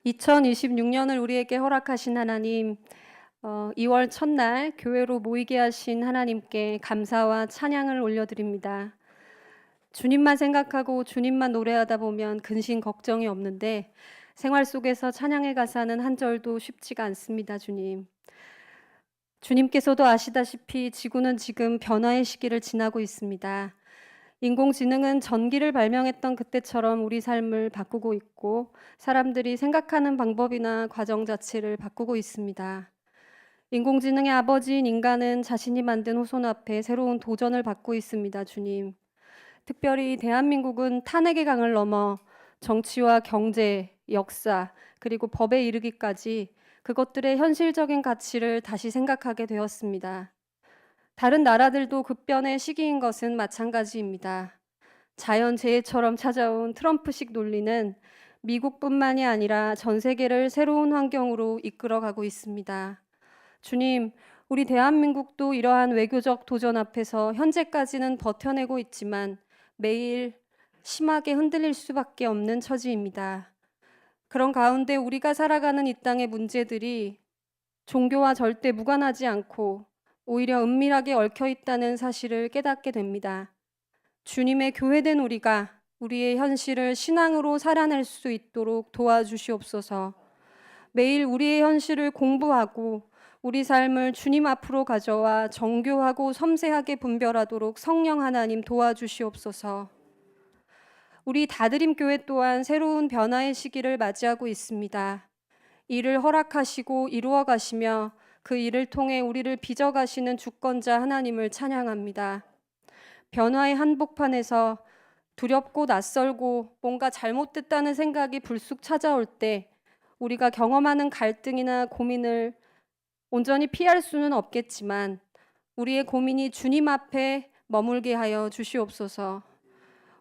2026년을 우리에게 허락하신 하나님, 2월 첫날 교회로 모이게 하신 하나님께 감사와 찬양을 올려드립니다. 주님만 생각하고 주님만 노래하다 보면 근심 걱정이 없는데 생활 속에서 찬양의 가사는 한 절도 쉽지가 않습니다, 주님. 주님께서도 아시다시피 지구는 지금 변화의 시기를 지나고 있습니다. 인공지능은 전기를 발명했던 그때처럼 우리 삶을 바꾸고 있고 사람들이 생각하는 방법이나 과정 자체를 바꾸고 있습니다. 인공지능의 아버지인 인간은 자신이 만든 후손 앞에 새로운 도전을 받고 있습니다, 주님. 특별히 대한민국은 탄핵의 강을 넘어 정치와 경제, 역사, 그리고 법에 이르기까지 그것들의 현실적인 가치를 다시 생각하게 되었습니다. 다른 나라들도 급변의 시기인 것은 마찬가지입니다. 자연재해처럼 찾아온 트럼프식 논리는 미국뿐만이 아니라 전 세계를 새로운 환경으로 이끌어가고 있습니다. 주님, 우리 대한민국도 이러한 외교적 도전 앞에서 현재까지는 버텨내고 있지만 매일 심하게 흔들릴 수밖에 없는 처지입니다. 그런 가운데 우리가 살아가는 이 땅의 문제들이 종교와 절대 무관하지 않고 오히려 은밀하게 얽혀 있다는 사실을 깨닫게 됩니다. 주님의 교회된 우리가 우리의 현실을 신앙으로 살아낼 수 있도록 도와주시옵소서. 매일 우리의 현실을 공부하고 우리 삶을 주님 앞으로 가져와 정교하고 섬세하게 분별하도록 성령 하나님 도와주시옵소서. 우리 다드림 교회 또한 새로운 변화의 시기를 맞이하고 있습니다. 일을 허락하시고 이루어 가시며 그 일을 통해 우리를 빚어가시는 주권자 하나님을 찬양합니다. 변화의 한복판에서 두렵고 낯설고 뭔가 잘못됐다는 생각이 불쑥 찾아올 때 우리가 경험하는 갈등이나 고민을 온전히 피할 수는 없겠지만 우리의 고민이 주님 앞에 머물게 하여 주시옵소서.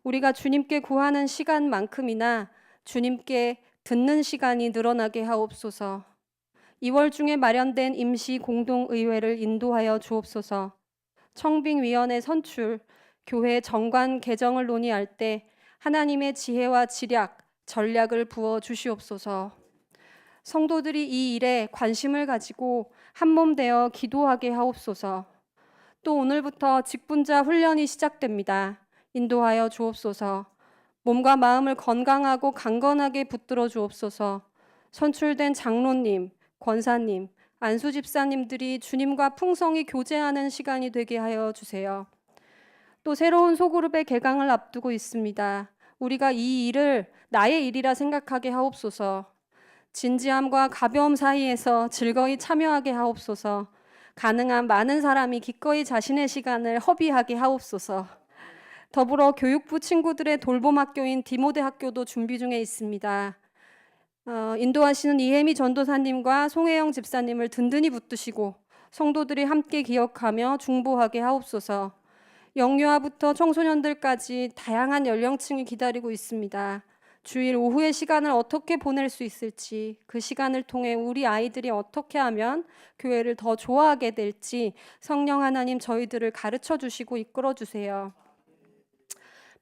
우리가 주님께 구하는 시간만큼이나 주님께 듣는 시간이 늘어나게 하옵소서. 2월 중에 마련된 임시 공동의회를 인도하여 주옵소서. 청빙위원회 선출, 교회 정관 개정을 논의할 때 하나님의 지혜와 지략, 전략을 부어 주시옵소서. 성도들이 이 일에 관심을 가지고 한몸 되어 기도하게 하옵소서. 또 오늘부터 직분자 훈련이 시작됩니다. 인도하여 주옵소서. 몸과 마음을 건강하고 강건하게 붙들어 주옵소서. 선출된 장로님, 권사님, 안수 집사님들이 주님과 풍성히 교제하는 시간이 되게 하여 주세요. 또 새로운 소그룹의 개강을 앞두고 있습니다. 우리가 이 일을 나의 일이라 생각하게 하옵소서. 진지함과 가벼움 사이에서 즐거이 참여하게 하옵소서. 가능한 많은 사람이 기꺼이 자신의 시간을 허비하게 하옵소서. 더불어 교육부 친구들의 돌봄 학교인 디모데 학교도 준비 중에 있습니다. 인도하시는 이혜미 전도사님과 송혜영 집사님을 든든히 붙드시고 성도들이 함께 기억하며 중보하게 하옵소서. 영유아부터 청소년들까지 다양한 연령층이 기다리고 있습니다. 주일 오후의 시간을 어떻게 보낼 수 있을지, 그 시간을 통해 우리 아이들이 어떻게 하면 교회를 더 좋아하게 될지 성령 하나님 저희들을 가르쳐 주시고 이끌어 주세요.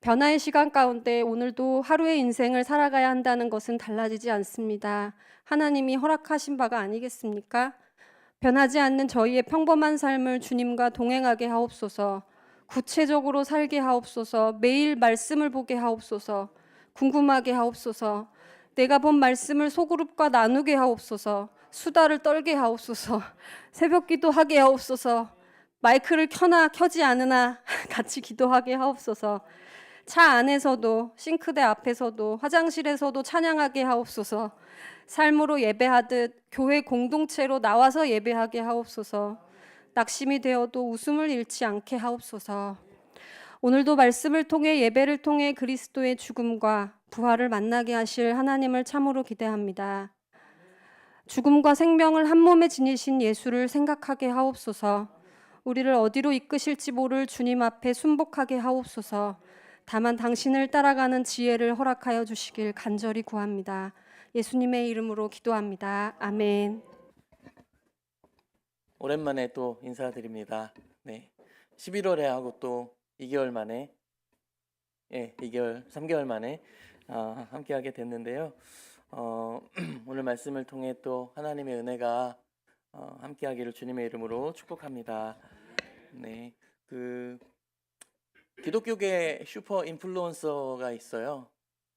변화의 시간 가운데 오늘도 하루의 인생을 살아가야 한다는 것은 달라지지 않습니다. 하나님이 허락하신 바가 아니겠습니까? 변하지 않는 저희의 평범한 삶을 주님과 동행하게 하옵소서. 구체적으로 살게 하옵소서. 매일 말씀을 보게 하옵소서. 궁금하게 하옵소서. 내가 본 말씀을 소그룹과 나누게 하옵소서. 수다를 떨게 하옵소서. 새벽 기도하게 하옵소서. 마이크를 켜나 켜지 않으나 같이 기도하게 하옵소서. 차 안에서도 싱크대 앞에서도 화장실에서도 찬양하게 하옵소서. 삶으로 예배하듯 교회 공동체로 나와서 예배하게 하옵소서. 낙심이 되어도 웃음을 잃지 않게 하옵소서. 오늘도 말씀을 통해 예배를 통해 그리스도의 죽음과 부활을 만나게 하실 하나님을 참으로 기대합니다. 죽음과 생명을 한 몸에 지니신 예수를 생각하게 하옵소서. 우리를 어디로 이끄실지 모를 주님 앞에 순복하게 하옵소서. 다만 당신을 따라가는 지혜를 허락하여 주시길 간절히 구합니다. 예수님의 이름으로 기도합니다. 아멘. 오랜만에 또 인사드립니다. 네, 11월에 하고 또 2개월 만에, 3개월 만에 함께하게 됐는데요. 오늘 말씀을 통해 또 하나님의 은혜가 함께하기를 주님의 이름으로 축복합니다. 네, 그 기독교계 슈퍼 인플루언서가 있어요.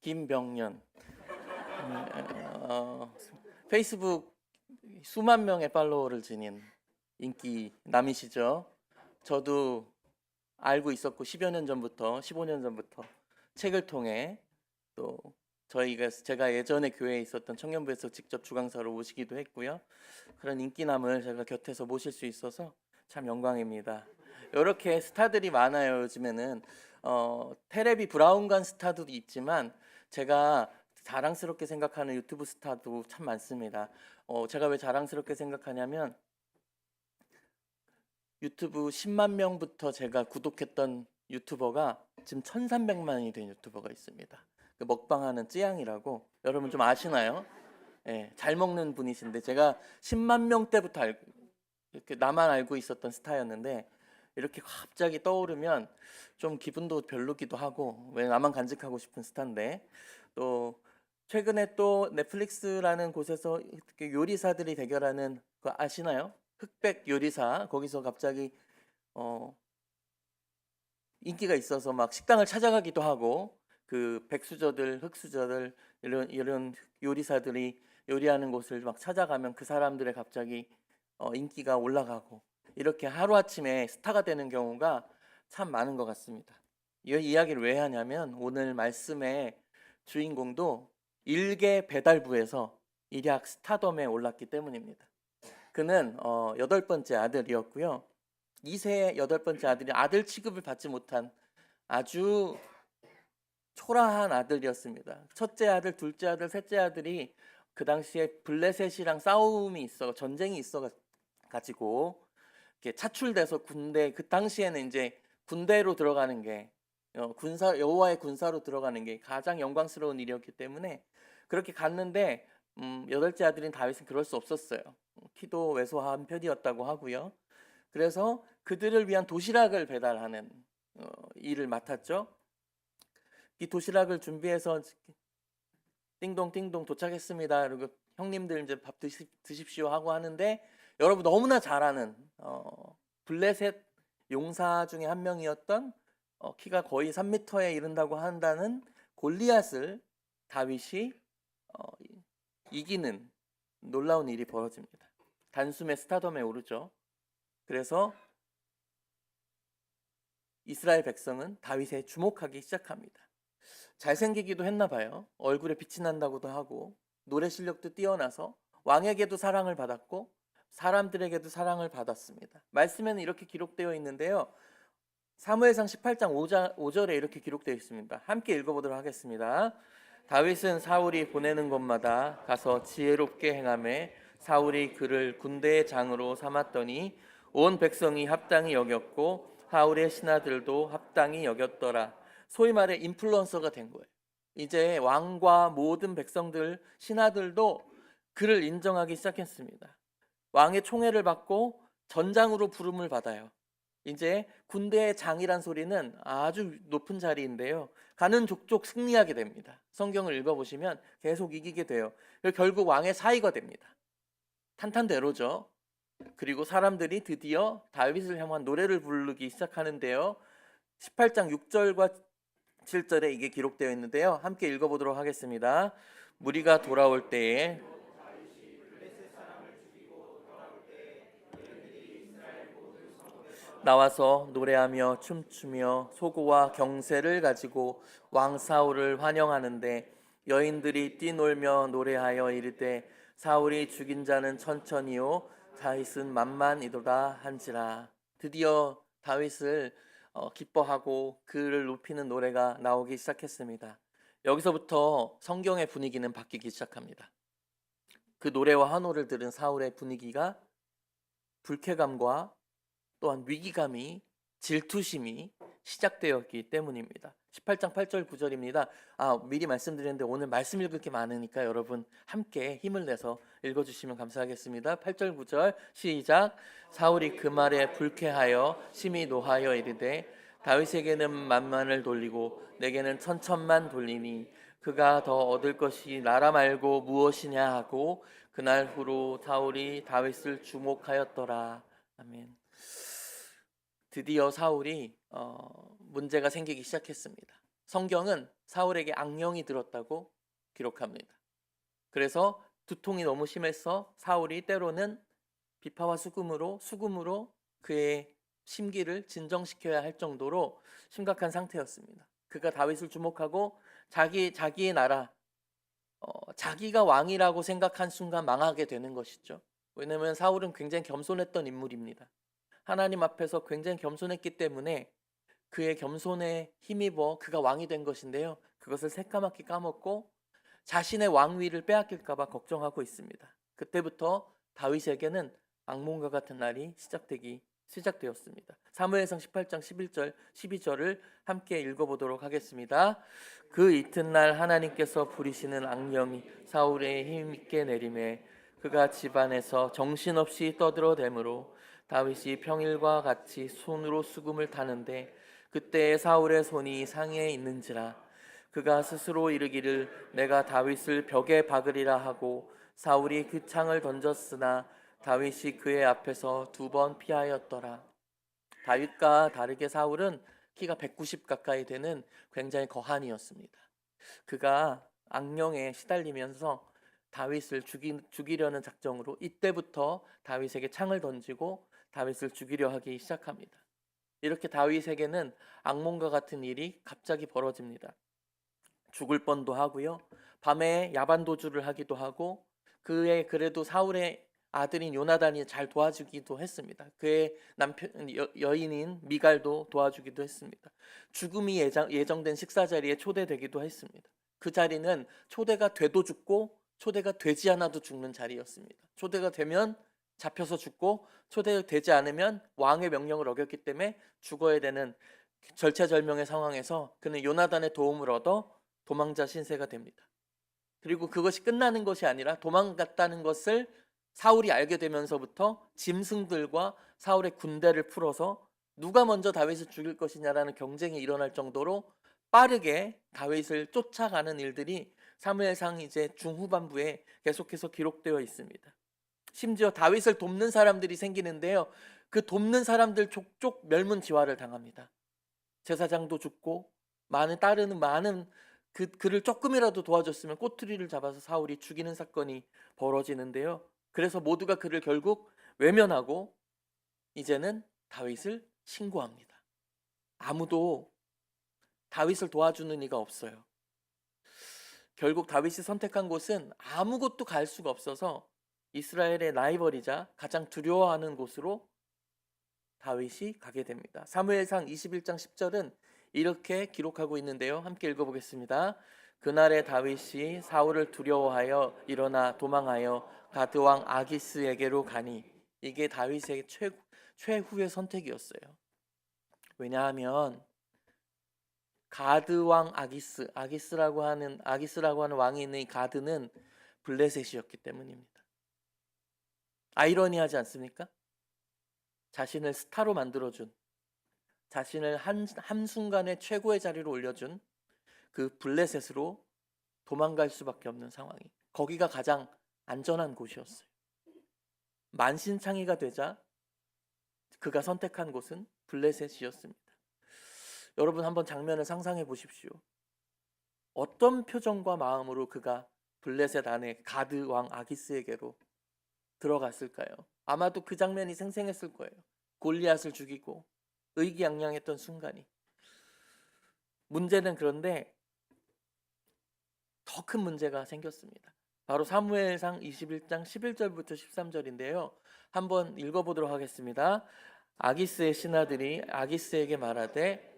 김병년. 페이스북 수만 명의 팔로워를 지닌 인기 남이시죠. 저도 알고 있었고 10여 년 전부터 15년 전부터 책을 통해 또 제가 예전에 교회에 있었던 청년부에서 직접 주강사로 모시기도 했고요. 그런 인기남을 제가 곁에서 모실 수 있어서 참 영광입니다. 이렇게 스타들이 많아요. 요즘에는 테레비 브라운관 스타도 있지만 제가 자랑스럽게 생각하는 유튜브 스타도 참 많습니다. 제가 왜 자랑스럽게 생각하냐면 유튜브 10만 명부터 제가 구독했던 유튜버가 지금 1,300만이 된 유튜버가 있습니다. 그 먹방하는 찌양이라고 여러분 좀 아시나요? 예, 잘 먹는 분이신데 제가 10만 명 때부터 이렇게 나만 알고 있었던 스타였는데 이렇게 갑자기 떠오르면 좀 기분도 별로기도 하고 왜 나만 간직하고 싶은 스타인데 또 최근에 또 넷플릭스라는 곳에서 이렇게 요리사들이 대결하는 거 아시나요? 흑백 요리사 거기서 갑자기 인기가 있어서 막 식당을 찾아가기도 하고 그 백수저들 흑수저들 이런 요리사들이 요리하는 곳을 막 찾아가면 그 사람들의 갑자기 인기가 올라가고 이렇게 하루아침에 스타가 되는 경우가 참 많은 것 같습니다. 이 이야기를 왜 하냐면 오늘 말씀의 주인공도 일개 배달부에서 일약 스타덤에 올랐기 때문입니다. 그는 8번째 아들이었고요. 2세의 8번째 아들이 아들 취급을 받지 못한 아주 초라한 아들이었습니다. 첫째 아들, 둘째 아들, 셋째 아들이 그 당시에 블레셋이랑 전쟁이 있어 가지고 이렇게 차출돼서 그 당시에는 이제 군대로 들어가는 게 여호와의 군사로 들어가는 게 가장 영광스러운 일이었기 때문에 그렇게 갔는데 8째 아들인 다윗은 그럴 수 없었어요. 키도 왜소한 편이었다고 하고요. 그래서 그들을 위한 도시락을 배달하는 일을 맡았죠. 이 도시락을 준비해서 띵동 도착했습니다. 그리고 형님들 이제 밥 드십시오 하고 하는데 여러분 너무나 잘 아는 블레셋 용사 중에 한 명이었던 키가 거의 3m에 이른다고 한다는 골리앗을 다윗이 이기는 놀라운 일이 벌어집니다. 단숨에 스타덤에 오르죠. 그래서 이스라엘 백성은 다윗에 주목하기 시작합니다. 잘생기기도 했나 봐요. 얼굴에 빛이 난다고도 하고 노래 실력도 뛰어나서 왕에게도 사랑을 받았고 사람들에게도 사랑을 받았습니다. 말씀에는 이렇게 기록되어 있는데요. 사무엘상 18장 5절에 이렇게 기록되어 있습니다. 함께 읽어보도록 하겠습니다. 다윗은 사울이 보내는 곳마다 가서 지혜롭게 행하매 사울이 그를 군대의 장으로 삼았더니 온 백성이 합당히 여겼고 사울의 신하들도 합당히 여겼더라. 소위 말해 인플루언서가 된 거예요. 이제 왕과 모든 백성들, 신하들도 그를 인정하기 시작했습니다. 왕의 총애를 받고 전장으로 부름을 받아요. 이제 군대의 장이란 소리는 아주 높은 자리인데요. 가는 족족 승리하게 됩니다. 성경을 읽어보시면 계속 이기게 돼요. 결국 왕의 사위가 됩니다. 탄탄대로죠. 그리고 사람들이 드디어 다윗을 향한 노래를 부르기 시작하는데요. 18장 6절과 7절에 이게 기록되어 있는데요. 함께 읽어보도록 하겠습니다. 무리가 돌아올 때에 나와서 노래하며 춤추며 소고와 경세를 가지고 왕 사울을 환영하는데 여인들이 뛰놀며 노래하여 이르되 사울이 죽인 자는 천천히요 다윗은 만만이도다 한지라. 드디어 다윗을 기뻐하고 그를 높이는 노래가 나오기 시작했습니다. 여기서부터 성경의 분위기는 바뀌기 시작합니다. 그 노래와 환호를 들은 사울의 분위기가 불쾌감과 또한 위기감이 질투심이 시작되었기 때문입니다. 18장 8절 9절입니다. 미리 말씀드렸는데 오늘 말씀 읽을 게 많으니까 여러분 함께 힘을 내서 읽어주시면 감사하겠습니다. 8절 9절 시작. 사울이 그 말에 불쾌하여 심히 노하여 이르되 다윗에게는 만만을 돌리고 내게는 천천만 돌리니 그가 더 얻을 것이 나라 말고 무엇이냐 하고 그날 후로 사울이 다윗을 주목하였더라. 아멘. 드디어 사울이 문제가 생기기 시작했습니다. 성경은 사울에게 악령이 들었다고 기록합니다. 그래서 두통이 너무 심해서 사울이 때로는 비파와 수금으로 그의 심기를 진정시켜야 할 정도로 심각한 상태였습니다. 그가 다윗을 주목하고 자기의 나라, 자기가 왕이라고 생각한 순간 망하게 되는 것이죠. 왜냐하면 사울은 굉장히 겸손했던 인물입니다. 하나님 앞에서 굉장히 겸손했기 때문에 그의 겸손에 힘입어 그가 왕이 된 것인데요. 그것을 새까맣게 까먹고 자신의 왕위를 빼앗길까 봐 걱정하고 있습니다. 그때부터 다윗에게는 악몽과 같은 날이 시작되었습니다. 사무엘상 18장 11절 12절을 함께 읽어보도록 하겠습니다. 그 이튿날 하나님께서 부리시는 악령이 사울의 힘있게 내림에 그가 집안에서 정신없이 떠들어대므로 다윗이 평일과 같이 손으로 수금을 타는데 그때 사울의 손이 상에 있는지라 그가 스스로 이르기를 내가 다윗을 벽에 박으리라 하고 사울이 그 창을 던졌으나 다윗이 그의 앞에서 2번 피하였더라. 다윗과 다르게 사울은 키가 190 가까이 되는 굉장히 거한이었습니다. 그가 악령에 시달리면서 다윗을 죽이려는 작정으로 이때부터 다윗에게 창을 던지고 다윗을 죽이려 하기 시작합니다. 이렇게 다윗에게는 악몽과 같은 일이 갑자기 벌어집니다. 죽을 뻔도 하고요. 밤에 야반 도주를 하기도 하고 그래도 사울의 아들인 요나단이 잘 도와주기도 했습니다. 그의 남편 여인인 미갈도 도와주기도 했습니다. 죽음이 예정된 식사 자리에 초대되기도 했습니다. 그 자리는 초대가 돼도 죽고 초대가 되지 않아도 죽는 자리였습니다. 초대가 되면 잡혀서 죽고 초대되지 않으면 왕의 명령을 어겼기 때문에 죽어야 되는 절체절명의 상황에서 그는 요나단의 도움을 얻어 도망자 신세가 됩니다. 그리고 그것이 끝나는 것이 아니라 도망갔다는 것을 사울이 알게 되면서부터 짐승들과 사울의 군대를 풀어서 누가 먼저 다윗을 죽일 것이냐라는 경쟁이 일어날 정도로 빠르게 다윗을 쫓아가는 일들이 사무엘상 이제 중후반부에 계속해서 기록되어 있습니다. 심지어 다윗을 돕는 사람들이 생기는데요. 그 돕는 사람들 족족 멸문지화를 당합니다. 제사장도 죽고 따르는 많은 그를 조금이라도 도와줬으면 꼬투리를 잡아서 사울이 죽이는 사건이 벌어지는데요. 그래서 모두가 그를 결국 외면하고 이제는 다윗을 신고합니다. 아무도 다윗을 도와주는 이가 없어요. 결국 다윗이 선택한 곳은 아무것도 갈 수가 없어서 이스라엘의 라이벌이자 가장 두려워하는 곳으로 다윗이 가게 됩니다. 사무엘상 21장 10절은 이렇게 기록하고 있는데요. 함께 읽어보겠습니다. 그날에 다윗이 사울을 두려워하여 일어나 도망하여 가드 왕 아기스에게로 가니 이게 다윗의 최후의 선택이었어요. 왜냐하면 가드 왕 아기스라고 하는 왕이 있는 이 가드는 블레셋이었기 때문입니다. 아이러니하지 않습니까? 자신을 스타로 만들어준, 자신을 한순간에 최고의 자리로 올려준 그 블레셋으로 도망갈 수밖에 없는 상황이, 거기가 가장 안전한 곳이었어요. 만신창이가 되자 그가 선택한 곳은 블레셋이었습니다. 여러분 한번 장면을 상상해 보십시오. 어떤 표정과 마음으로 그가 블레셋 안에 가드 왕 아기스에게로 들어갔을까요? 아마도 그 장면이 생생했을 거예요. 골리앗을 죽이고 의기양양했던 순간이. 문제는 그런데 더 큰 문제가 생겼습니다. 바로 사무엘상 21장 11절부터 13절인데요. 한번 읽어보도록 하겠습니다. 아기스의 신하들이 아기스에게 말하되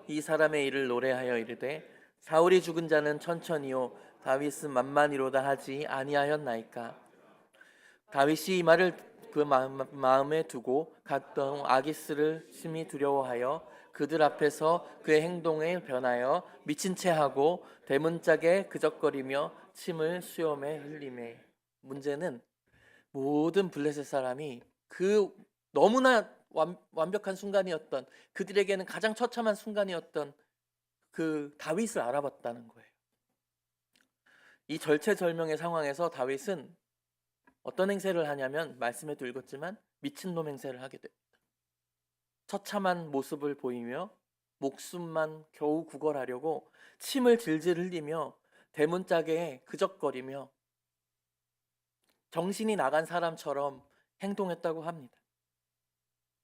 이 사람의 일을 노래하여 이르되 사울이 죽은 자는 천천히요 다윗은 만만이로다 하지 아니하였나이까. 다윗이 이 말을 그 마음에 두고 갔던 아기스를 심히 두려워하여 그들 앞에서 그의 행동에 변하여 미친 채 하고 대문짝에 그적거리며 침을 수염에 흘리매. 문제는 모든 블레셋 사람이 그 너무나 완벽한 순간이었던, 그들에게는 가장 처참한 순간이었던 그 다윗을 알아봤다는 거예요. 이 절체절명의 상황에서 다윗은 어떤 행세를 하냐면, 말씀에도 읽었지만 미친놈 행세를 하게 됩니다. 처참한 모습을 보이며 목숨만 겨우 구걸하려고 침을 질질 흘리며 대문짝에 그적거리며 정신이 나간 사람처럼 행동했다고 합니다.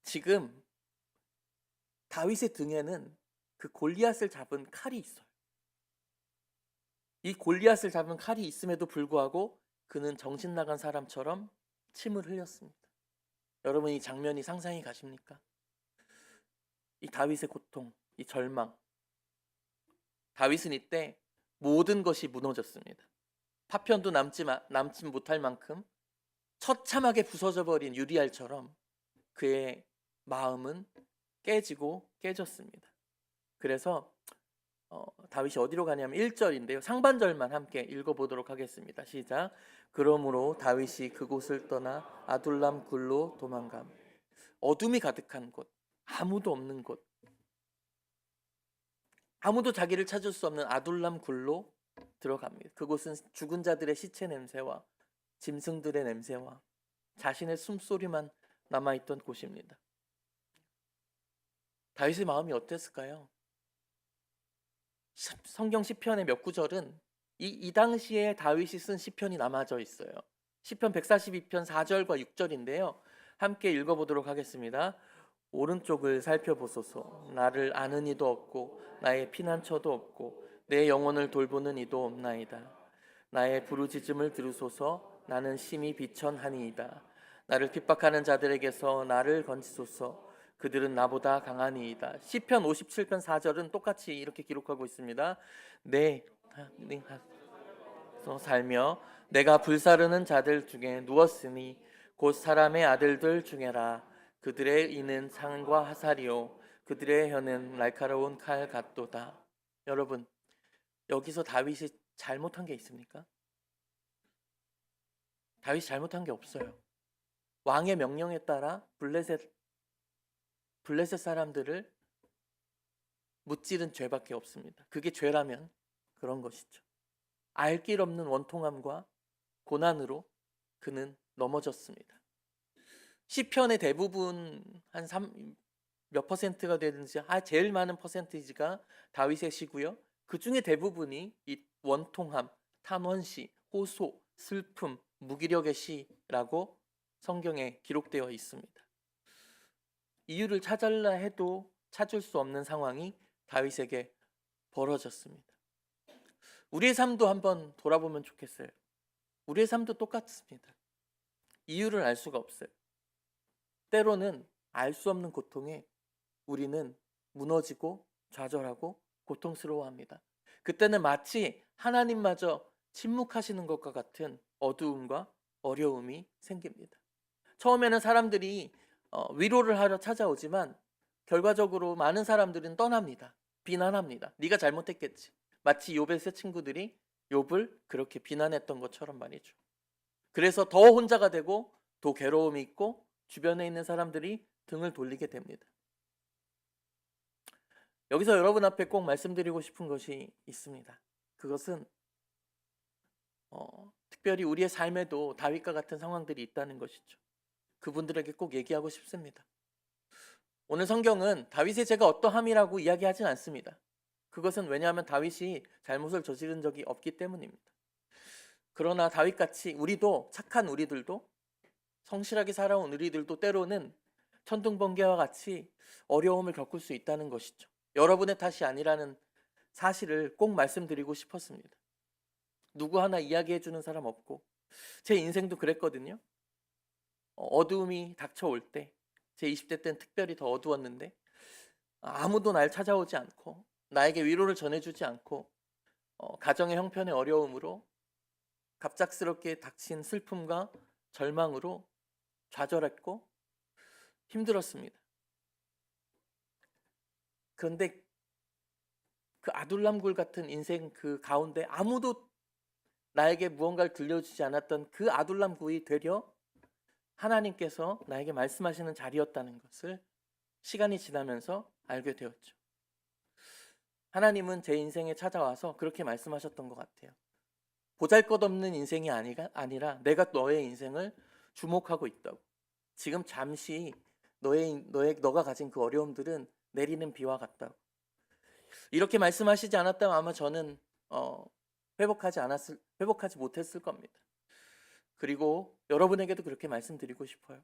지금 다윗의 등에는 그 골리앗을 잡은 칼이 있어요. 이 골리앗을 잡은 칼이 있음에도 불구하고 그는 정신 나간 사람처럼 침을 흘렸습니다. 여러분, 이 장면이 상상이 가십니까? 이 다윗의 고통, 이 절망. 다윗은 이때 모든 것이 무너졌습니다. 파편도 남지 못할 만큼 처참하게 부서져 버린 유리알처럼 그의 마음은 깨지고 깨졌습니다. 그래서 다윗이 어디로 가냐면 1절인데요. 상반절만 함께 읽어보도록 하겠습니다. 시작. 그러므로 다윗이 그곳을 떠나 아둘람 굴로 도망감. 어둠이 가득한 곳, 아무도 없는 곳, 아무도 자기를 찾을 수 없는 아둘람 굴로 들어갑니다. 그곳은 죽은 자들의 시체 냄새와 짐승들의 냄새와 자신의 숨소리만 남아있던 곳입니다. 다윗의 마음이 어땠을까요? 성경 시편의 몇 구절은 이 당시에 다윗이 쓴 시편이 남아져 있어요. 시편 142편 4절과 6절인데요. 함께 읽어보도록 하겠습니다. 오른쪽을 살펴보소서. 나를 아는 이도 없고 나의 피난처도 없고 내 영혼을 돌보는 이도 없나이다. 나의 부르짖음을 들으소서. 나는 심히 비천하니이다. 나를 핍박하는 자들에게서 나를 건지소서. 그들은 나보다 강하니이다. 시편 57편 4절은 똑같이 이렇게 기록하고 있습니다. 내 살며 내가 불사르는 자들 중에 누웠으니 곧 사람의 아들들 중에라. 그들의 이는 창과 화살이요 그들의 혀는 날카로운 칼 같도다. 여러분, 여기서 다윗이 잘못한 게 있습니까? 다윗이 잘못한 게 없어요. 왕의 명령에 따라 블레셋 사람들을 무찌른 죄밖에 없습니다. 그게 죄라면 그런 것이죠. 알 길 없는 원통함과 고난으로 그는 넘어졌습니다. 시편의 대부분 한 몇 퍼센트가 되든지 제일 많은 퍼센티지가 다윗의 시고요. 그 중에 대부분이 이 원통함, 탄원시, 호소, 슬픔, 무기력의 시라고 성경에 기록되어 있습니다. 이유를 찾으려 해도 찾을 수 없는 상황이 다윗에게 벌어졌습니다. 우리의 삶도 한번 돌아보면 좋겠어요. 우리의 삶도 똑같습니다. 이유를 알 수가 없어요. 때로는 알 수 없는 고통에 우리는 무너지고 좌절하고 고통스러워합니다. 그때는 마치 하나님마저 침묵하시는 것과 같은 어두움과 어려움이 생깁니다. 처음에는 사람들이 위로를 하러 찾아오지만 결과적으로 많은 사람들은 떠납니다. 비난합니다. 네가 잘못했겠지. 마치 욥의 세 친구들이 욥을 그렇게 비난했던 것처럼 말이죠. 그래서 더 혼자가 되고 더 괴로움이 있고 주변에 있는 사람들이 등을 돌리게 됩니다. 여기서 여러분 앞에 꼭 말씀드리고 싶은 것이 있습니다. 그것은 특별히 우리의 삶에도 다윗과 같은 상황들이 있다는 것이죠. 그분들에게 꼭 얘기하고 싶습니다. 오늘 성경은 다윗의 죄가 어떠함이라고 이야기하진 않습니다. 그것은 왜냐하면 다윗이 잘못을 저지른 적이 없기 때문입니다. 그러나 다윗같이 우리도, 착한 우리들도, 성실하게 살아온 우리들도 때로는 천둥번개와 같이 어려움을 겪을 수 있다는 것이죠. 여러분의 탓이 아니라는 사실을 꼭 말씀드리고 싶었습니다. 누구 하나 이야기해 주는 사람 없고, 제 인생도 그랬거든요. 어두움이 닥쳐올 때, 제 20대 때는 특별히 더 어두웠는데 아무도 날 찾아오지 않고 나에게 위로를 전해주지 않고 가정의 형편의 어려움으로 갑작스럽게 닥친 슬픔과 절망으로 좌절했고 힘들었습니다. 그런데 그 아둘람굴 같은 인생 그 가운데 아무도 나에게 무언가를 들려주지 않았던 그 아둘람굴이 되려 하나님께서 나에게 말씀하시는 자리였다는 것을 시간이 지나면서 알게 되었죠. 하나님은 제 인생에 찾아와서 그렇게 말씀하셨던 것 같아요. 보잘것없는 인생이 아니라 내가 너의 인생을 주목하고 있다고. 지금 잠시 너가 가진 그 어려움들은 내리는 비와 같다고. 이렇게 말씀하시지 않았다면 아마 저는 회복하지 못했을 겁니다. 그리고 여러분에게도 그렇게 말씀드리고 싶어요.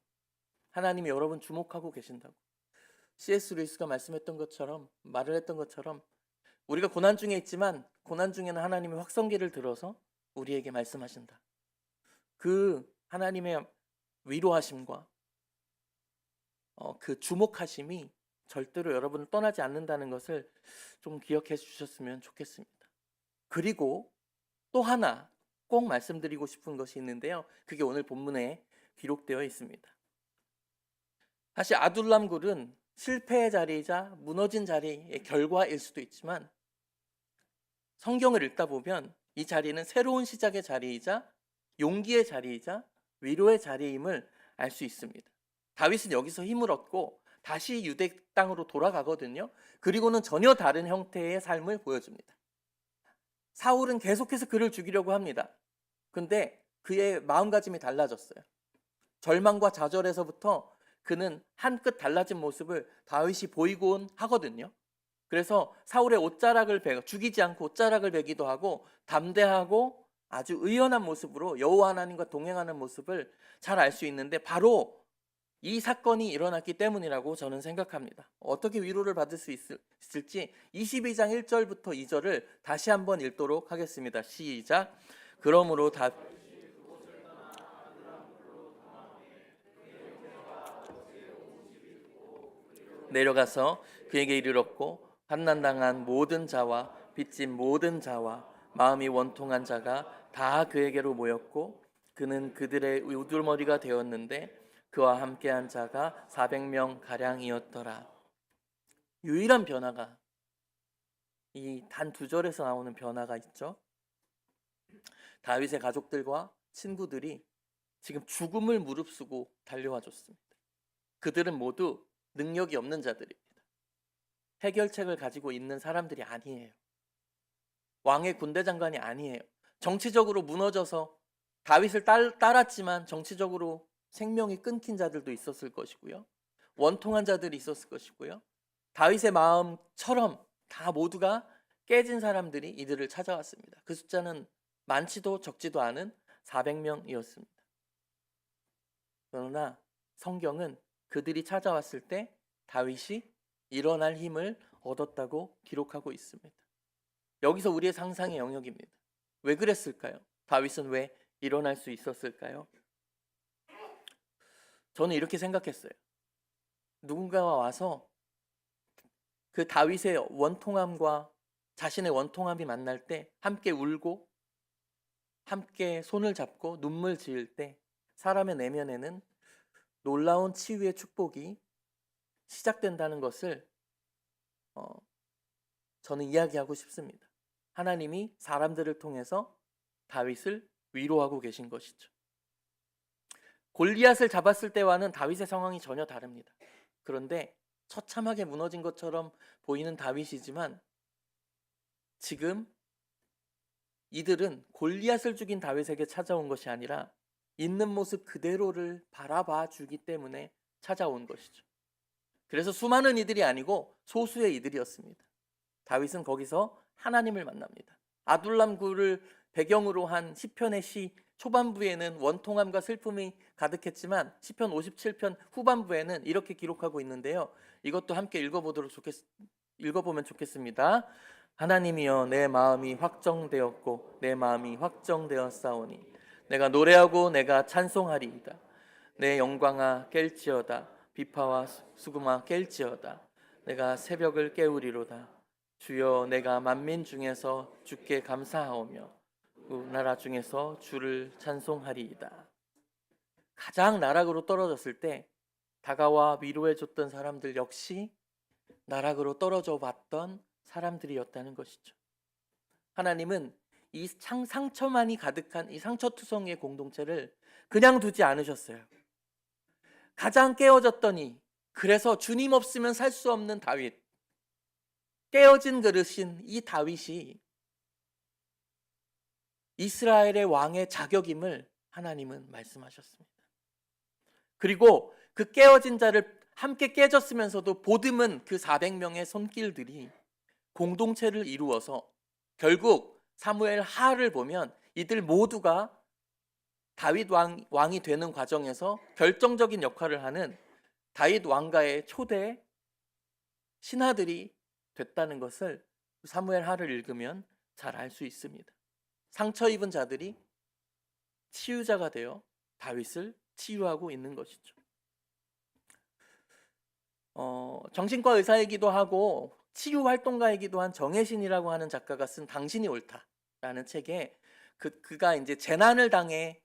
하나님이 여러분 주목하고 계신다고. C.S. 루이스가 말을 했던 것처럼 우리가 고난 중에 있지만 고난 중에는 하나님이 확성기를 들어서 우리에게 말씀하신다. 그 하나님의 위로하심과 그 주목하심이 절대로 여러분을 떠나지 않는다는 것을 좀 기억해 주셨으면 좋겠습니다. 그리고 또 하나 꼭 말씀드리고 싶은 것이 있는데요. 그게 오늘 본문에 기록되어 있습니다. 사실 아둘람굴은 실패의 자리이자 무너진 자리의 결과일 수도 있지만 성경을 읽다 보면 이 자리는 새로운 시작의 자리이자 용기의 자리이자 위로의 자리임을 알 수 있습니다. 다윗은 여기서 힘을 얻고 다시 유대 땅으로 돌아가거든요. 그리고는 전혀 다른 형태의 삶을 보여줍니다. 사울은 계속해서 그를 죽이려고 합니다. 근데 그의 마음가짐이 달라졌어요. 절망과 좌절에서부터 그는 한끗 달라진 모습을 다윗이 보이곤 하거든요. 그래서 사울의 죽이지 않고 옷자락을 베기도 하고 담대하고 아주 의연한 모습으로 여호와 하나님과 동행하는 모습을 잘 알 수 있는데 바로 이 사건이 일어났기 때문이라고 저는 생각합니다. 어떻게 위로를 받을 수 있을지 22장 1절부터 2절을 다시 한번 읽도록 하겠습니다. 시작. 그러므로 내려가서 그에게 이르렀고 환난당한 모든 자와 빚진 모든 자와 마음이 원통한 자가 다 그에게로 모였고 그는 그들의 우두머리가 되었는데 그와 함께한 자가 400명 가량이었더라. 유일한 변화가 이 단 2절에서 나오는 변화가 있죠. 다윗의 가족들과 친구들이 지금 죽음을 무릅쓰고 달려와 줬습니다. 그들은 모두 능력이 없는 자들입니다. 해결책을 가지고 있는 사람들이 아니에요. 왕의 군대 장관이 아니에요. 정치적으로 무너져서 다윗을 따랐지만 정치적으로 생명이 끊긴 자들도 있었을 것이고요. 원통한 자들이 있었을 것이고요. 다윗의 마음처럼 다 모두가 깨진 사람들이 이들을 찾아왔습니다. 그 숫자는 많지도 적지도 않은 400명이었습니다. 그러나 성경은 그들이 찾아왔을 때 다윗이 일어날 힘을 얻었다고 기록하고 있습니다. 여기서 우리의 상상의 영역입니다. 왜 그랬을까요? 다윗은 왜 일어날 수 있었을까요? 저는 이렇게 생각했어요. 누군가가 와서 그 다윗의 원통함과 자신의 원통함이 만날 때 함께 울고 함께 손을 잡고 눈물 지을 때 사람의 내면에는 놀라운 치유의 축복이 시작된다는 것을 저는 이야기하고 싶습니다. 하나님이 사람들을 통해서 다윗을 위로하고 계신 것이죠. 골리앗을 잡았을 때와는 다윗의 상황이 전혀 다릅니다. 그런데 처참하게 무너진 것처럼 보이는 다윗이지만 지금 이들은 골리앗을 죽인 다윗에게 찾아온 것이 아니라 있는 모습 그대로를 바라봐 주기 때문에 찾아온 것이죠. 그래서 수많은 이들이 아니고 소수의 이들이었습니다. 다윗은 거기서 하나님을 만납니다. 아둘람굴을 배경으로 한 시편의 시 초반부에는 원통함과 슬픔이 가득했지만 시편 57편 후반부에는 이렇게 기록하고 있는데요. 이것도 함께 읽어보면 좋겠습니다. 하나님이여 내 마음이 확정되었고 내 마음이 확정되었사오니 내가 노래하고 내가 찬송하리이다. 내 영광아 깰지어다. 비파와 수금아 깰지어다. 내가 새벽을 깨우리로다. 주여 내가 만민 중에서 주께 감사하오며 나라 중에서 주를 찬송하리이다. 가장 나락으로 떨어졌을 때 다가와 위로해줬던 사람들 역시 나락으로 떨어져 봤던 사람들이었다는 것이죠. 하나님은 이 상처만이 가득한 이 상처투성이의 공동체를 그냥 두지 않으셨어요. 가장 깨어졌더니, 그래서 주님 없으면 살 수 없는 다윗, 깨어진 그릇인 이 다윗이 이스라엘의 왕의 자격임을 하나님은 말씀하셨습니다. 그리고 그 깨어진 자를 함께 깨졌으면서도 보듬은 그 400명의 손길들이 공동체를 이루어서 결국 사무엘 하를 보면 이들 모두가 다윗 왕이 되는 과정에서 결정적인 역할을 하는 다윗 왕가의 초대 신하들이 됐다는 것을 사무엘 하를 읽으면 잘 알 수 있습니다. 상처 입은 자들이 치유자가 되어 다윗을 치유하고 있는 것이죠. 정신과 의사이기도 하고 치유 활동가이기도 한 정혜신이라고 하는 작가가 쓴 당신이 옳다라는 책에 그가 이제 재난을 당해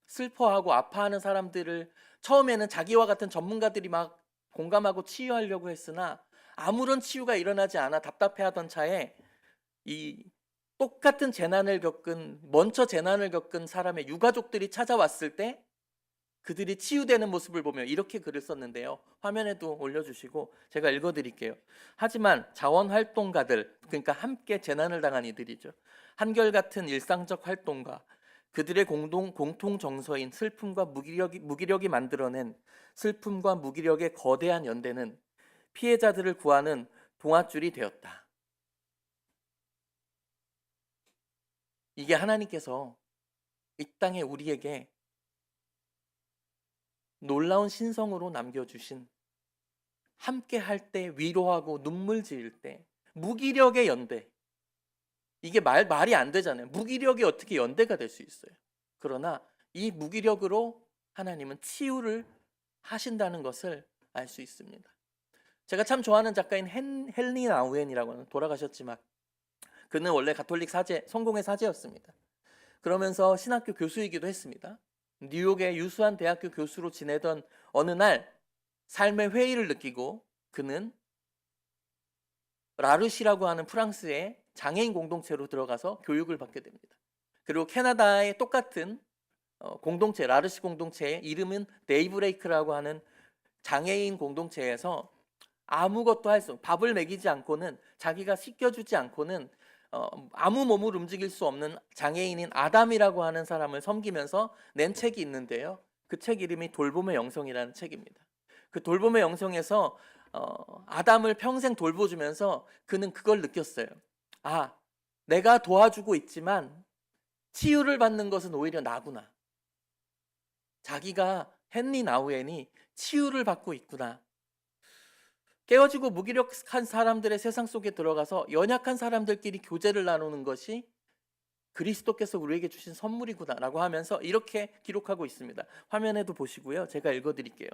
슬퍼하고 아파하는 사람들을 처음에는 자기와 같은 전문가들이 막 공감하고 치유하려고 했으나 아무런 치유가 일어나지 않아 답답해하던 차에 이 똑같은 먼저 재난을 겪은 사람의 유가족들이 찾아왔을 때 그들이 치유되는 모습을 보며 이렇게 글을 썼는데요. 화면에도 올려주시고 제가 읽어드릴게요. 하지만 자원활동가들, 그러니까 함께 재난을 당한 이들이죠. 한결같은 일상적 활동가, 그들의 공통 정서인 슬픔과 무기력이 만들어낸 슬픔과 무기력의 거대한 연대는 피해자들을 구하는 동아줄이 되었다. 이게 하나님께서 이 땅에 우리에게 놀라운 신성으로 남겨주신, 함께 할 때 위로하고 눈물 지을 때 무기력의 연대, 이게 말이 안 되잖아요. 무기력이 어떻게 연대가 될 수 있어요? 그러나 이 무기력으로 하나님은 치유를 하신다는 것을 알 수 있습니다. 제가 참 좋아하는 작가인 헨리 나우엔이라고 하는, 돌아가셨지만 그는 원래 가톨릭 성공의 사제였습니다. 그러면서 신학교 교수이기도 했습니다. 뉴욕의 유수한 대학교 교수로 지내던 어느 날 삶의 회의를 느끼고 그는 라르시라고 하는 프랑스의 장애인 공동체로 들어가서 교육을 받게 됩니다. 그리고 캐나다의 똑같은 공동체, 라르시 공동체의 이름은 데이브레이크라고 하는 장애인 공동체에서 아무것도 밥을 먹이지 않고는, 자기가 씻겨주지 않고는 아무 몸을 움직일 수 없는 장애인인 아담이라고 하는 사람을 섬기면서 낸 책이 있는데요. 그 책 이름이 돌봄의 영성이라는 책입니다. 그 돌봄의 영성에서 아담을 평생 돌보주면서 그는 그걸 느꼈어요. 아, 내가 도와주고 있지만 치유를 받는 것은 오히려 나구나. 자기가 헨리 나우엔이 치유를 받고 있구나. 깨어지고 무기력한 사람들의 세상 속에 들어가서 연약한 사람들끼리 교제를 나누는 것이 그리스도께서 우리에게 주신 선물이구나라고 하면서 이렇게 기록하고 있습니다. 화면에도 보시고요. 제가 읽어드릴게요.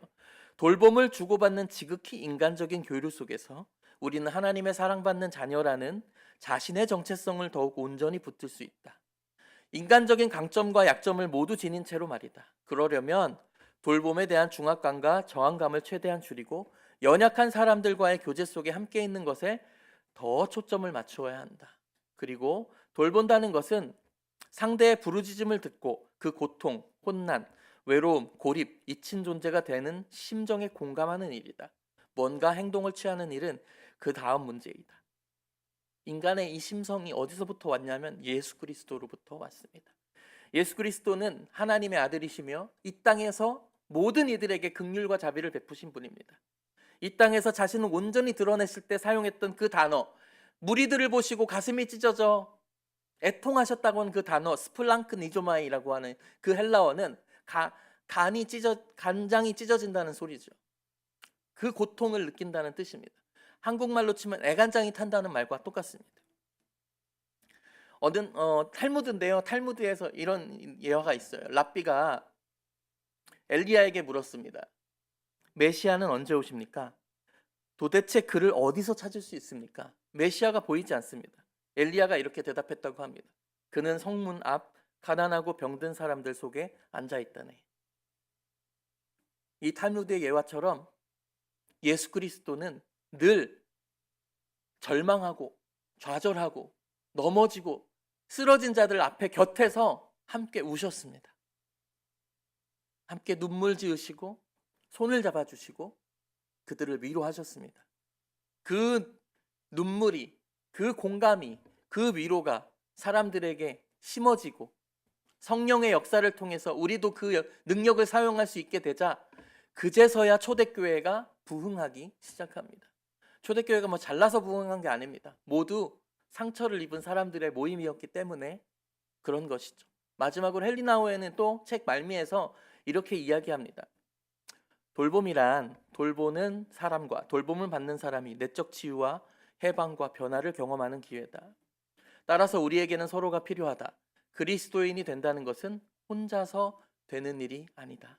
돌봄을 주고받는 지극히 인간적인 교류 속에서 우리는 하나님의 사랑받는 자녀라는 자신의 정체성을 더욱 온전히 붙들 수 있다. 인간적인 강점과 약점을 모두 지닌 채로 말이다. 그러려면 돌봄에 대한 중압감과 저항감을 최대한 줄이고 연약한 사람들과의 교제 속에 함께 있는 것에 더 초점을 맞추어야 한다. 그리고 돌본다는 것은 상대의 부르짖음을 듣고 그 고통, 혼난, 외로움, 고립, 잊힌 존재가 되는 심정에 공감하는 일이다. 뭔가 행동을 취하는 일은 그 다음 문제이다. 인간의 이 심성이 어디서부터 왔냐면 예수 그리스도로부터 왔습니다. 예수 그리스도는 하나님의 아들이시며 이 땅에서 모든 이들에게 긍휼과 자비를 베푸신 분입니다. 이 땅에서 자신을 온전히 드러냈을 때 사용했던 그 단어, 무리들을 보시고 가슴이 찢어져 애통하셨다고 하는 그 단어 스플랑크 니조마이라고 하는 그 헬라어는 간장이 찢어진다는 소리죠. 그 고통을 느낀다는 뜻입니다. 한국말로 치면 애간장이 탄다는 말과 똑같습니다. 탈무드인데요. 탈무드에서 이런 예화가 있어요. 랍비가 엘리야에게 물었습니다. 메시아는 언제 오십니까? 도대체 그를 어디서 찾을 수 있습니까? 메시아가 보이지 않습니다. 엘리야가 이렇게 대답했다고 합니다. 그는 성문 앞 가난하고 병든 사람들 속에 앉아 있다네. 이 탈무드의 예화처럼 예수 그리스도는 늘 절망하고 좌절하고 넘어지고 쓰러진 자들 앞에 곁에서 함께 우셨습니다. 함께 눈물 지으시고 손을 잡아주시고 그들을 위로하셨습니다. 그 눈물이, 그 공감이, 그 위로가 사람들에게 심어지고 성령의 역사를 통해서 우리도 그 능력을 사용할 수 있게 되자 그제서야 초대교회가 부흥하기 시작합니다. 초대교회가 뭐 잘나서 부흥한 게 아닙니다. 모두 상처를 입은 사람들의 모임이었기 때문에 그런 것이죠. 마지막으로 헬리나오에는 또 책 말미에서 이렇게 이야기합니다. 돌보는 사람과 돌봄을 받는 사람이 내적 치유와 해방과 변화를 경험하는 기회다. 따라서 우리에게는 서로가 필요하다. 그리스도인이 된다는 것은 혼자서 되는 일이 아니다.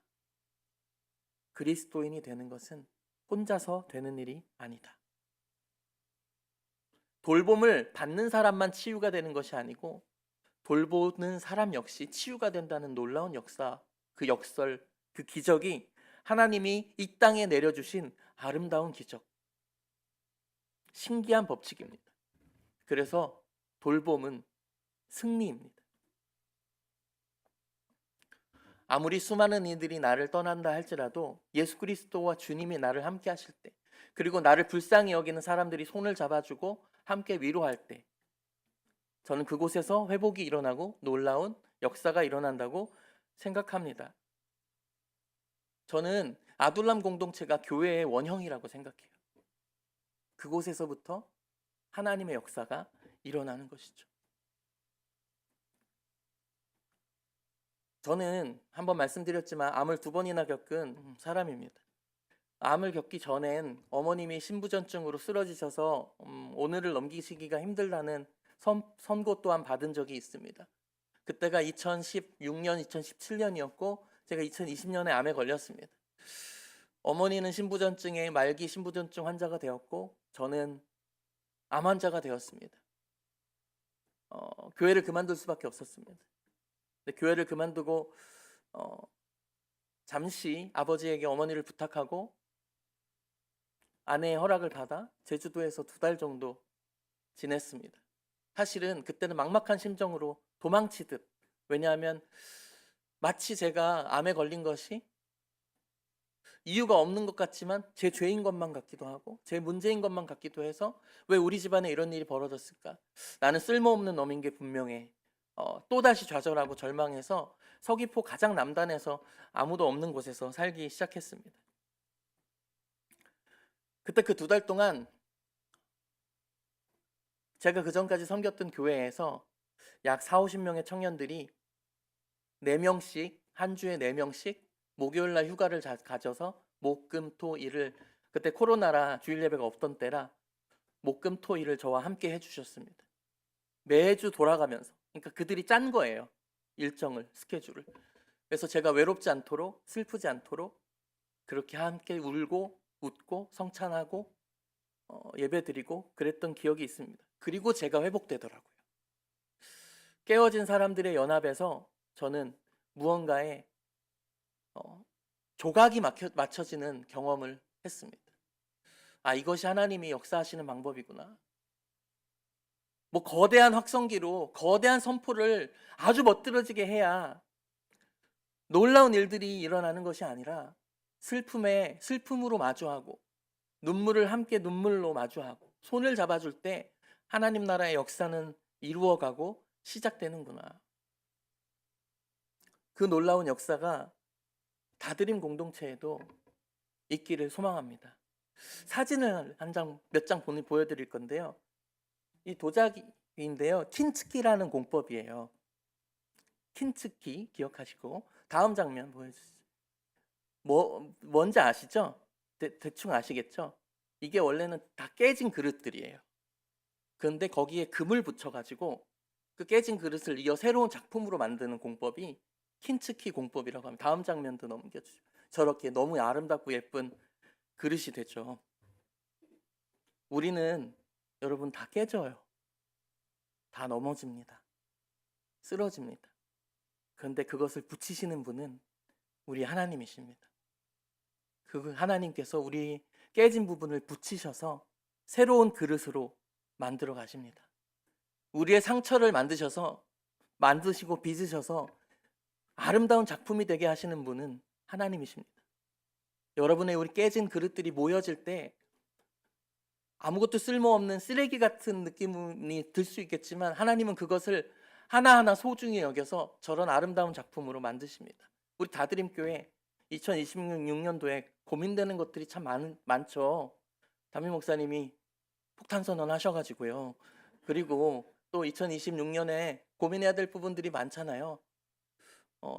그리스도인이 되는 것은 혼자서 되는 일이 아니다. 돌봄을 받는 사람만 치유가 되는 것이 아니고 돌보는 사람 역시 치유가 된다는 놀라운 역사, 그 역설, 그 기적이 하나님이 이 땅에 내려주신 아름다운 기적, 신기한 법칙입니다. 그래서 돌봄은 승리입니다. 아무리 수많은 이들이 나를 떠난다 할지라도 예수 그리스도와 주님이 나를 함께 하실 때, 그리고 나를 불쌍히 여기는 사람들이 손을 잡아주고 함께 위로할 때, 저는 그곳에서 회복이 일어나고 놀라운 역사가 일어난다고 생각합니다. 저는 아둘람 공동체가 교회의 원형이라고 생각해요. 그곳에서부터 하나님의 역사가 일어나는 것이죠. 저는 한번 말씀드렸지만 암을 2번이나 겪은 사람입니다. 암을 겪기 전엔 어머님이 신부전증으로 쓰러지셔서 오늘을 넘기시기가 힘들다는 선고 또한 받은 적이 있습니다. 그때가 2016년, 2017년이었고 제가 2020년에 암에 걸렸습니다. 어머니는 신부전증의 말기 신부전증 환자가 되었고 저는 암 환자가 되었습니다. 교회를 그만둘 수밖에 없었습니다. 근데 교회를 그만두고 잠시 아버지에게 어머니를 부탁하고 아내의 허락을 받아 제주도에서 2달 정도 지냈습니다. 사실은 그때는 막막한 심정으로 도망치듯, 왜냐하면 마치 제가 암에 걸린 것이 이유가 없는 것 같지만 제 죄인 것만 같기도 하고 제 문제인 것만 같기도 해서 왜 우리 집안에 이런 일이 벌어졌을까? 나는 쓸모없는 놈인 게 분명해. 또다시 좌절하고 절망해서 서귀포 가장 남단에서 아무도 없는 곳에서 살기 시작했습니다. 그때 그 2달 동안 제가 그전까지 섬겼던 교회에서 약 40-50명의 청년들이 4명씩, 한 주에 4명씩 목요일날 휴가를 가져서 목, 금, 토, 일을, 그때 코로나라 주일 예배가 없던 때라 목, 금, 토, 일을 저와 함께 해주셨습니다. 매주 돌아가면서, 그러니까 그들이 짠 거예요. 일정을, 스케줄을. 그래서 제가 외롭지 않도록, 슬프지 않도록 그렇게 함께 울고 웃고 성찬하고 예배드리고 그랬던 기억이 있습니다. 그리고 제가 회복되더라고요. 깨어진 사람들의 연합에서 저는 무언가에 조각이 맞춰지는 경험을 했습니다. 아, 이것이 하나님이 역사하시는 방법이구나. 뭐 거대한 확성기로 거대한 선포를 아주 멋들어지게 해야 놀라운 일들이 일어나는 것이 아니라 슬픔에 슬픔으로 마주하고 눈물을 함께 눈물로 마주하고 손을 잡아줄 때 하나님 나라의 역사는 이루어가고 시작되는구나. 그 놀라운 역사가 다드림 공동체에도 있기를 소망합니다. 사진을 몇 장 보여드릴 건데요. 이 도자기인데요. 킨츠키라는 공법이에요. 킨츠키 기억하시고 다음 장면 보여주세요. 뭔지 아시죠? 대충 아시겠죠? 이게 원래는 다 깨진 그릇들이에요. 그런데 거기에 금을 붙여가지고 그 깨진 그릇을 이어 새로운 작품으로 만드는 공법이 킨츠키 공법이라고 합니다. 다음 장면도 넘겨주죠. 저렇게 너무 아름답고 예쁜 그릇이 되죠. 우리는 여러분 다 깨져요. 다 넘어집니다. 쓰러집니다. 그런데 그것을 붙이시는 분은 우리 하나님이십니다. 그 하나님께서 우리 깨진 부분을 붙이셔서 새로운 그릇으로 만들어 가십니다. 우리의 상처를 만드시고 빚으셔서 아름다운 작품이 되게 하시는 분은 하나님이십니다. 여러분의 우리 깨진 그릇들이 모여질 때 아무것도 쓸모없는 쓰레기 같은 느낌이 들 수 있겠지만 하나님은 그것을 하나하나 소중히 여겨서 저런 아름다운 작품으로 만드십니다. 우리 다드림교회 2026년도에 고민되는 것들이 참 많죠. 담임 목사님이 폭탄 선언하셔가지고요. 그리고 또 2026년에 고민해야 될 부분들이 많잖아요.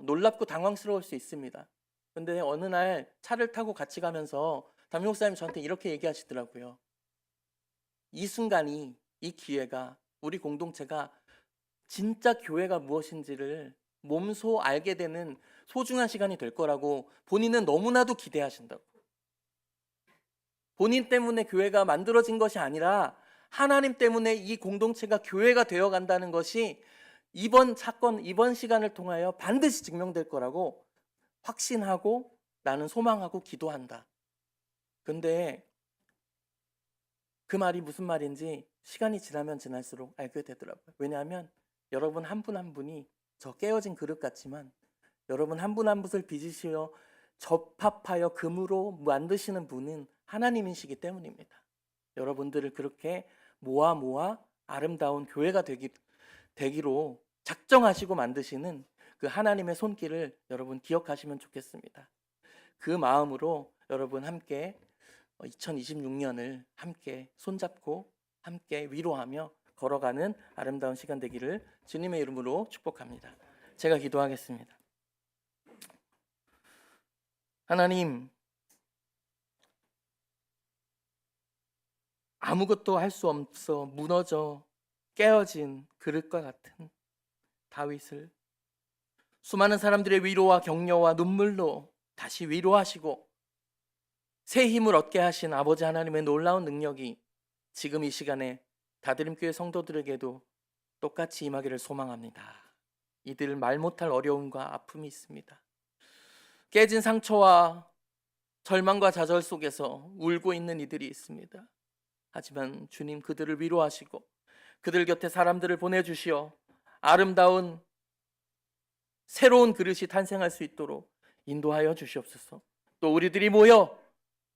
놀랍고 당황스러울 수 있습니다. 근데 어느 날 차를 타고 같이 가면서 담임 목사님이 저한테 이렇게 얘기하시더라고요. 이 순간이, 이 기회가 우리 공동체가 진짜 교회가 무엇인지를 몸소 알게 되는 소중한 시간이 될 거라고 본인은 너무나도 기대하신다고. 본인 때문에 교회가 만들어진 것이 아니라 하나님 때문에 이 공동체가 교회가 되어 간다는 것이 이번 사건, 이번 시간을 통하여 반드시 증명될 거라고 확신하고 나는 소망하고 기도한다. 근데 그 말이 무슨 말인지 시간이 지나면 지날수록 알게 되더라고요. 왜냐하면 여러분 한 분 한 분이 저 깨어진 그릇 같지만 여러분 한 분 한 분을 빚으시어 접합하여 금으로 만드시는 분은 하나님이시기 때문입니다. 여러분들을 그렇게 모아 아름다운 교회가 되기로 작정하시고 만드시는 그 하나님의 손길을 여러분 기억하시면 좋겠습니다. 그 마음으로 여러분 함께 2026년을 함께 손잡고 함께 위로하며 걸어가는 아름다운 시간 되기를 주님의 이름으로 축복합니다. 제가 기도하겠습니다. 하나님, 아무것도 할 수 없어 무너져 깨어진 그릇과 같은 다윗을 수많은 사람들의 위로와 격려와 눈물로 다시 위로하시고 새 힘을 얻게 하신 아버지 하나님의 놀라운 능력이 지금 이 시간에 다드림교회 성도들에게도 똑같이 임하기를 소망합니다. 이들 말 못할 어려움과 아픔이 있습니다. 깨진 상처와 절망과 좌절 속에서 울고 있는 이들이 있습니다. 하지만 주님 그들을 위로하시고 그들 곁에 사람들을 보내주시어 아름다운 새로운 그릇이 탄생할 수 있도록 인도하여 주시옵소서. 또 우리들이 모여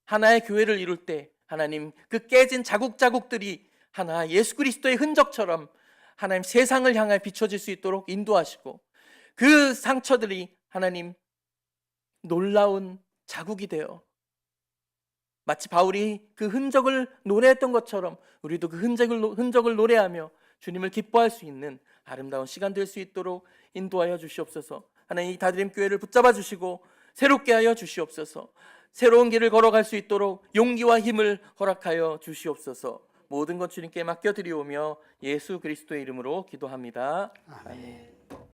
하나의 교회를 이룰 때 하나님 그 깨진 자국자국들이 하나 예수 그리스도의 흔적처럼 하나님 세상을 향해 비춰질 수 있도록 인도하시고 그 상처들이 하나님 놀라운 자국이 되어 마치 바울이 그 흔적을 노래했던 것처럼 우리도 그 흔적을 노래하며 주님을 기뻐할 수 있는 아름다운 시간 될 수 있도록 인도하여 주시옵소서. 하나님 이 다드림 교회를 붙잡아 주시고 새롭게 하여 주시옵소서. 새로운 길을 걸어갈 수 있도록 용기와 힘을 허락하여 주시옵소서. 모든 것 주님께 맡겨드리오며 예수 그리스도의 이름으로 기도합니다. 아멘.